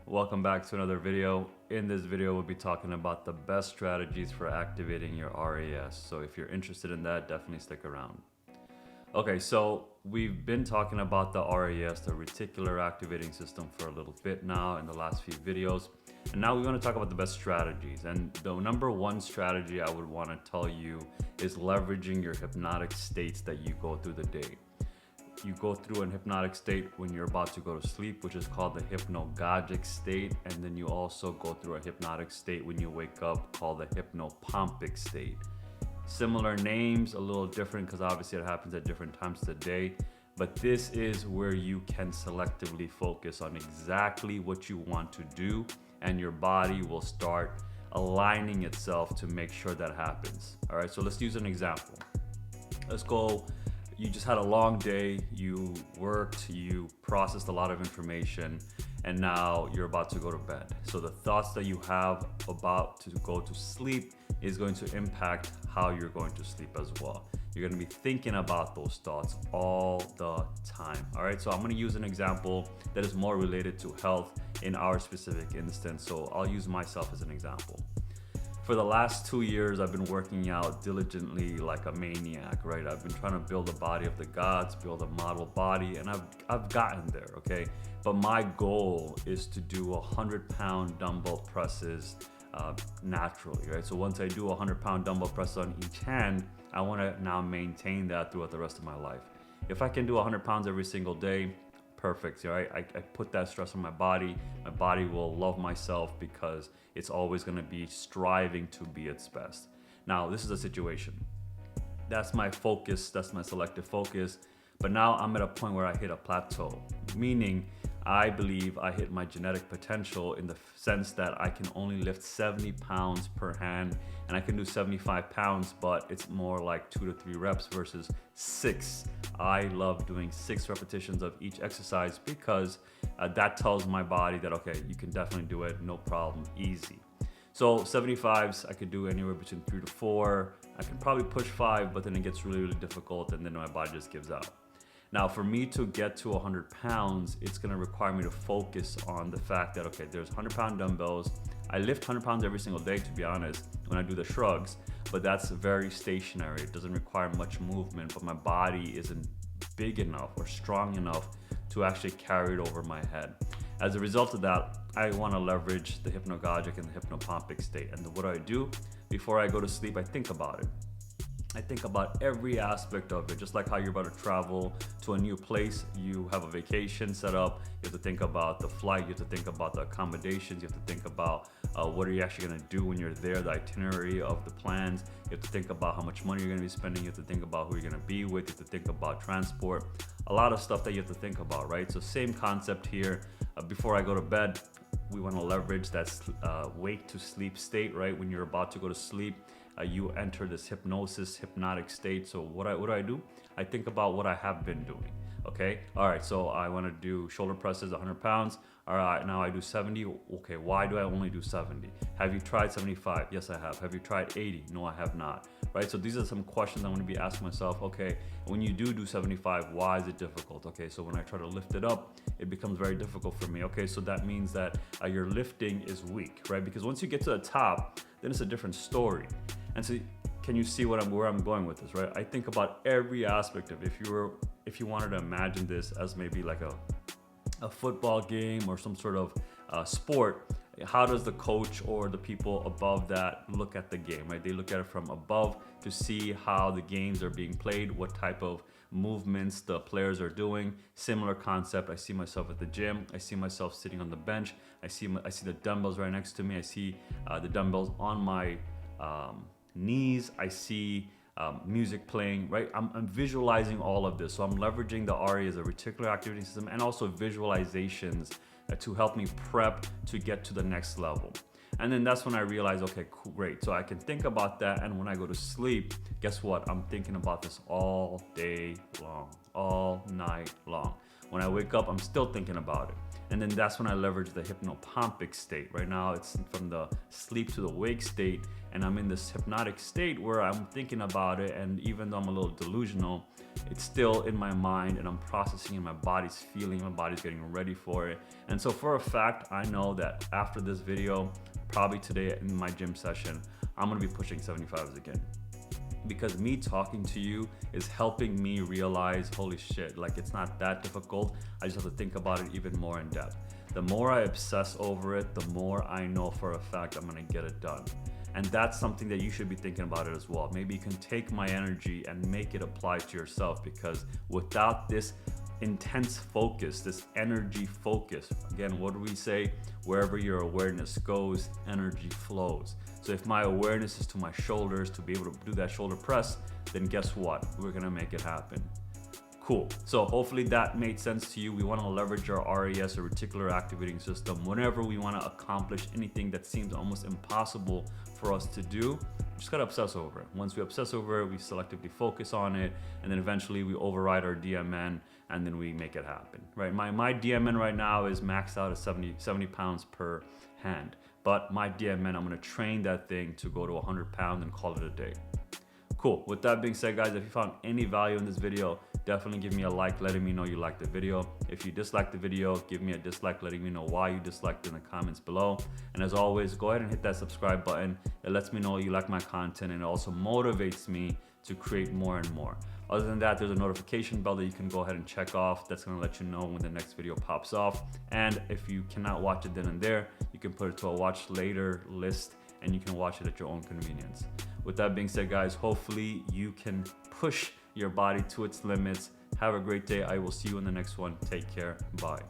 Welcome back to another video. In this video, we'll be talking about the best strategies for activating your RAS. So if you're interested in that, definitely stick around. Okay, so we've been talking about the RAS, the Reticular Activating System, for a little bit now in the last few videos. And now we want to talk about the best strategies. And the number one strategy I would want to tell you is leveraging your hypnotic states that you go through the day. You go through an hypnotic state when you're about to go to sleep, which is called the hypnagogic state. And then you also go through a hypnotic state when you wake up called the hypnopompic state. Similar names, a little different because obviously it happens at different times of the day. But this is where you can selectively focus on exactly what you want to do, and your body will start aligning itself to make sure that happens. All right, so let's use an example. Let's go. You just had a long day, you worked, you processed a lot of information, and now you're about to go to bed. So the thoughts that you have about to go to sleep is going to impact how you're going to sleep as well. You're going to be thinking about those thoughts all the time. All right, so I'm going to use an example that is more related to health in our specific instance. So I'll use myself as an example. For the last 2 years, I've been working out diligently like a maniac, right? I've been trying to build a body of the gods, build a model body, and I've gotten there, okay? But my goal is to do 100-pound dumbbell presses naturally, right? So once I do 100-pound dumbbell presses on each hand, I want to now maintain that throughout the rest of my life. If I can do 100 pounds every single day, perfect. Right? I put that stress on my body. My body will love myself because it's always going to be striving to be its best. Now, this is a situation. That's my focus. That's my selective focus. But now I'm at a point where I hit a plateau, meaning I believe I hit my genetic potential in the sense that I can only lift 70 pounds per hand, and I can do 75 pounds, but it's more like 2 to 3 reps versus 6. I love doing 6 repetitions of each exercise because that tells my body that, okay, you can definitely do it, no problem, easy. So 75s, I could do anywhere between 3 to 4. I can probably push 5, but then it gets really, really difficult, and then my body just gives out. Now, for me to get to 100 pounds, it's gonna require me to focus on the fact that, okay, there's 100-pound dumbbells. I lift 100 pounds every single day, to be honest, when I do the shrugs, but that's very stationary. It doesn't require much movement, but my body isn't big enough or strong enough to actually carry it over my head. As a result of that, I wanna leverage the hypnagogic and the hypnopompic state. And what do? Before I go to sleep, I think about it. I think about every aspect of it, just like how you're about to travel to a new place. You have a vacation set up. You have to think about the flight. You have to think about the accommodations. You have to think about what are you actually going to do when you're there, the itinerary of the plans. You have to think about how much money you're going to be spending. You have to think about who you're going to be with. You have to think about transport. A lot of stuff that you have to think about, right? So same concept here. Before I go to bed, we want to leverage that wake to sleep state, right? When you're about to go to sleep, you enter this hypnotic state. So what do? I think about what I have been doing. Okay, all right, so I want to do shoulder presses 100 pounds. All right, now I do 70. Okay, why do I only do 70? Have you tried 75? Yes, I have. Have you tried 80? No, I have not. Right, so these are some questions I'm going to be asking myself. Okay, when you do 75, why is it difficult? Okay, so when I try to lift it up, it becomes very difficult for me. Okay, so that means that your lifting is weak, right? Because once you get to the top, then it's a different story. And so can you see where I'm going with this, right? I think about every aspect of it. If you wanted to imagine this as maybe like a football game or some sort of sport, how does the coach or the people above that look at the game, right? They look at it from above to see how the games are being played, what type of movements the players are doing. Similar concept. I see myself at the gym. I see myself sitting on the bench. I see the dumbbells right next to me. I see the dumbbells on my knees. I see music playing, right? I'm visualizing all of this. So I'm leveraging the RA as a reticular activating system and also visualizations to help me prep to get to the next level. And then that's when I realize, okay, cool, great. So I can think about that. And when I go to sleep, guess what? I'm thinking about this all day long, all night long. When I wake up, I'm still thinking about it. And then that's when I leverage the hypnopompic state. Right now, it's from the sleep to the wake state, and I'm in this hypnotic state where I'm thinking about it, and even though I'm a little delusional, it's still in my mind, and I'm processing, and my body's feeling, my body's getting ready for it. And so for a fact, I know that after this video, probably today in my gym session, I'm gonna be pushing 75s again. Because me talking to you is helping me realize, holy shit, like it's not that difficult. I just have to think about it even more in depth. The more I obsess over it, the more I know for a fact I'm gonna get it done. And that's something that you should be thinking about it as well. Maybe you can take my energy and make it apply to yourself, because without this intense focus, this energy focus, again, what do we say? Wherever your awareness goes, energy flows. So if my awareness is to my shoulders, to be able to do that shoulder press, then guess what? We're gonna make it happen. Cool. So hopefully that made sense to you. We want to leverage our RAS, or reticular activating system, whenever we want to accomplish anything that seems almost impossible for us to do. We just got to obsess over it. Once we obsess over it, we selectively focus on it, and then eventually we override our DMN, and then we make it happen, right? My DMN right now is maxed out at 70 pounds per hand. But my DMN, I'm going to train that thing to go to 100 pounds and call it a day. Cool. With that being said, guys, if you found any value in this video, definitely give me a like, letting me know you liked the video. If you disliked the video, give me a dislike, letting me know why you disliked it in the comments below. And as always, go ahead and hit that subscribe button. It lets me know you like my content, and it also motivates me to create more and more. Other than that, there's a notification bell that you can go ahead and check off. That's gonna let you know when the next video pops off. And if you cannot watch it then and there, you can put it to a watch later list, and you can watch it at your own convenience. With that being said, guys, hopefully you can push your body to its limits. Have a great day. I will see you in the next one. Take care. Bye.